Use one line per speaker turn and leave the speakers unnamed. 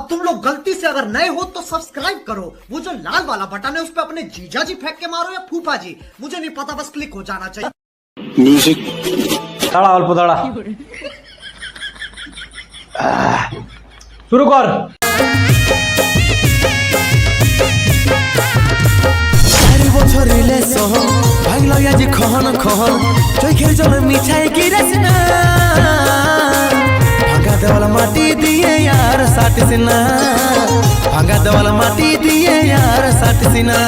अब तुम लोग गलती से अगर नए हो तो सब्सक्राइब करो, वो जो लाल वाला बटन है उस पर अपने जीजा जी फेंक के मारो या फूफा जी, मुझे नहीं पता, बस क्लिक हो जाना चाहिए।
म्यूजिक
দাঁড়া অল্প দাঁড়া শুরু কর।
বছর রিলেশন ভাগলো আজ খহন খহন চোখের জল মিঠাই কি রসনা ভাঙা দেওয়াল মাটি দিয়ে আর সাটিস না ভাঙা দেওয়াল মাটি দিয়ে আর সাটিস না